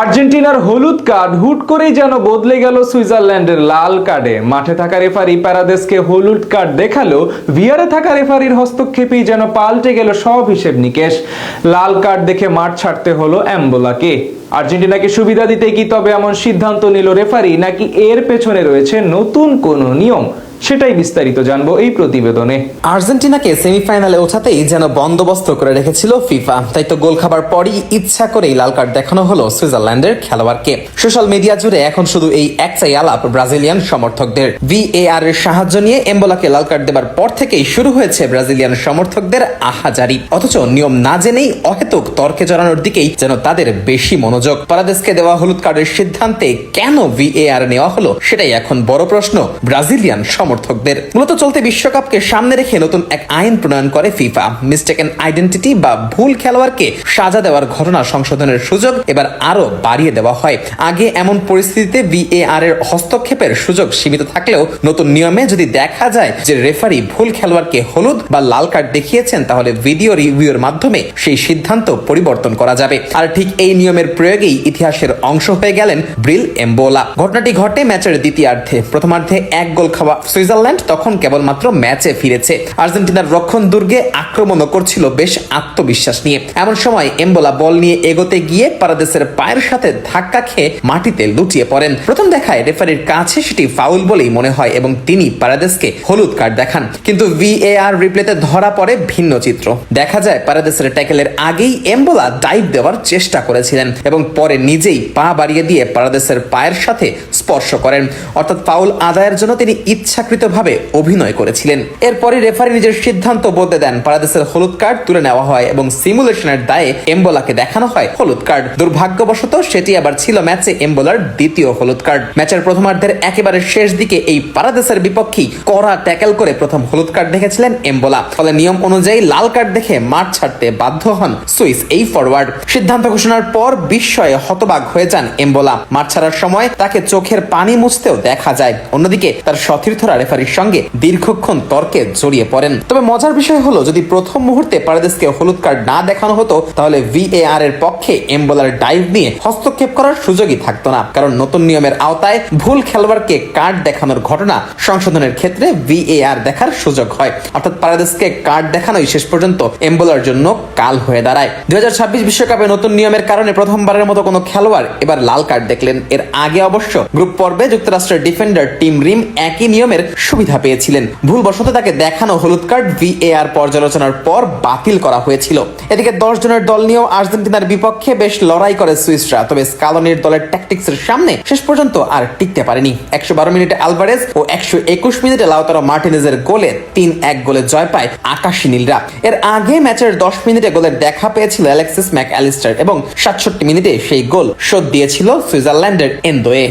আর্জেন্টিনার হলুদ কার্ড হুট করেই যেন বদলে গেল সুইজারল্যান্ডের লাল কার্ডে। মাঠে থাকা রেফারি প্যারাদেসকে হলুদ কার্ড দেখালো, ভিআরে থাকা রেফারির হস্তক্ষেপেই যেন পাল্টে গেল সব হিসেব নিকেশ। লাল কার্ড দেখে মাঠ ছাড়তে হলো এমবোলাকে। আর্জেন্টিনাকে সুবিধা দিতে কি তবে এমন সিদ্ধান্ত নিল রেফারি, নাকি এর পেছনে রয়েছে নতুন কোনো নিয়ম? সেটাই বিস্তারিত জানবো এই প্রতিবেদনে। আর্জেন্টিনাকে সেমিফাইনালে ওঠাতেই যেন বন্দোবস্ত করে রেখেছিল ফিফা, তাই তো গোল খাবার পরই ইচ্ছা করেই লাল কার্ড দেখানো হলো সুইজারল্যান্ডের খেলোয়াড়কে। সোশ্যাল মিডিয়া জুড়ে এখন শুধু এই একটাই আলাপ ব্রাজিলিয়ান সমর্থকদের। ভিএআর এর সাহায্য নিয়ে এমবোলাকে লাল কার্ড দেবার পর থেকেই শুরু হয়েছে ব্রাজিলিয়ান সমর্থকদের আহাজারি। অথচ নিয়ম না জেনেই অহেতুক তর্কে জড়ানোর দিকেই যেন তাদের বেশি মনোযোগ। পারাদেসকে দেওয়া হলুদ কার্ডের সিদ্ধান্তে কেন ভিএআর নেওয়া হলো সেটাই এখন বড় প্রশ্ন ব্রাজিলিয়ান সমর্থকদের। মূলত চলতি বিশ্বকাপকে সামনে রেখে নতুন এক আইন প্রণয়ন করে ফিফা। মিস্টেকেন আইডেন্টিটি বা ভুল খেলোয়াড়কে সাজা দেওয়ার ঘটনা সংশোধনের সুযোগ এবার আরো বাড়িয়ে দেওয়া হয়। আগে এমন পরিস্থিতিতে ভিএআর এর হস্তক্ষেপের সুযোগ সীমিত থাকলেও নতুন নিয়মে যদি দেখা যায় যে রেফারি ভুল খেলোয়াড়কে হলুদ বা লাল কার্ড দেখিয়েছেন, তাহলে ভিডিও রিভিউর মাধ্যমে সেই সিদ্ধান্ত পরিবর্তন করা যাবে। আর ঠিক এই নিয়মের প্রয়োগেই ইতিহাসের অংশ হয়ে গেলেন ব্রিল এমবোলা। ঘটনাটি ঘটে ম্যাচের দ্বিতীয়ার্ধে। প্রথমার্ধে এক গোল খাওয়া সুইজারল্যান্ড তখন কেবলমাত্র ম্যাচে ফিরেছে। আর্জেন্টিনার রক্ষণ দুর্গে আক্রমণও করছিল বেশ আত্মবিশ্বাস নিয়ে। এমন সময় এমবোলা বল নিয়ে এগোতে গিয়ে পারাদেসের পায়ের সাথে ধাক্কা খেয়ে মাটিতে লুটিয়ে পড়েন। প্রথম দেখায় রেফারির কাছে সেটি ফাউল বলেই মনে হয় এবং তিনি পারাদেসকে হলুদ কার্ড দেখান। কিন্তু ভিএআর রিপ্লেতে ধরা পড়ে ভিন্ন চিত্র। দেখা যায় পারাদেসের ট্যাকেলের আগেই এমবোলা ডাইভ দেওয়ার চেষ্টা করেছিলেন এবং পরে নিজেই পা বাড়িয়ে দিয়ে পারাদেসের পায়ের সাথে স্পর্শ করেন। অর্থাৎ ফাউল আদায়ের জন্য তিনি ইচ্ছাকৃতভাবে অভিনয় করেছিলেন। এরপরই রেফারি নিজের সিদ্ধান্ত বদলে দেন। পারাদেসের হলুদ কার্ড তুলে নেওয়া হয় এবং সিমুলেশনের দায়ে এমবোলাকে দেখানো হয় হলুদ কার্ড। দুর্ভাগ্যবশত সেটি আবার ছিল ম্যাচে এমবোলার দ্বিতীয় হলুদ কার্ড। ম্যাচের প্রথমার্ধের একেবারে শেষ দিকে এই পারাদেসের বিপক্ষেই কড়া ট্যাকেল করে প্রথম হলুদ কার্ড দেখেছিলেন এমবোলা। ফলে নিয়ম অনুযায়ী লাল কার্ড দেখে মাঠ ছাড়তে বাধ্য হন সুইস এই ফরওয়ার্ড। সিদ্ধান্ত ঘোষণার পর বিস্ময়ে হতবাক হয়ে যান এমবোলা। মাঠ ছাড়ার সময় তাকে চোখের পানি মুছতেও দেখা যায়। অন্যদিকে তার সতীর্থরা রেফারির সঙ্গে দীর্ঘক্ষণ তর্কে জড়িয়ে পড়েন। তবে মজার বিষয় হলো, যদি প্রথম মুহূর্তে পারাদেসকে হলুদ কার্ড না দেখানো হতো, তাহলে ভিএআর এর পক্ষে এমবোলার ডাইভ নিয়ে হস্তক্ষেপ করার সুযোগই থাকতো না। কারণ নতুন নিয়মের আওতায় ভুল খেলোয়াড়কে কার্ড দেখানোর ঘটনা সংশোধনের ক্ষেত্রে ভিএআর দেখার সুযোগ হয়। অর্থাৎ পারাদেসকে কার্ড দেখানোই শেষ পর্যন্ত এমবোলার জন্য কাল হয়ে দাঁড়ায়। 2026 বিশ্বকাপে নতুন নিয়মের কারণে প্রথমবারের মতো কোনো খেলোয়াড় এবার লাল কার্ড দেখলেন। এর আগে অবশ্য গ্রুপ পর্বে যুক্তরাষ্ট্রের ডিফেন্ডার টিম রিম একই নিয়মের সুবিধা পেয়েছিলেন। ভুলবশত তাকে দেখানো হলুদ কার্ড ভিএআর পর্যালোচনার পর বাতিল করা হয়েছিল। এদিকে 10 জনের দল নিয়েও আর্জেন্টিনার বিপক্ষে বেশ লড়াই করে সুইসরা। তবে স্কালোনির দলের ট্যাকটিক্সের সামনে শেষ পর্যন্ত আর টিকতে পারেনি। 112 মিনিটে আলভারেজ ও 121 মিনিটে লাউতারো মার্টিনেজের গোলে 3-1 গোলে জয় পায় আকাশী নীলরা। এর আগে ম্যাচের 10 মিনিটে গোলের দেখা পেয়েছিল অ্যালেক্সিস ম্যাকঅ্যালিস্টার এবং 67 মিনিটে সেই গোল শোধ দিয়েছিল সুইজারল্যান্ডের এন্দোয়ে।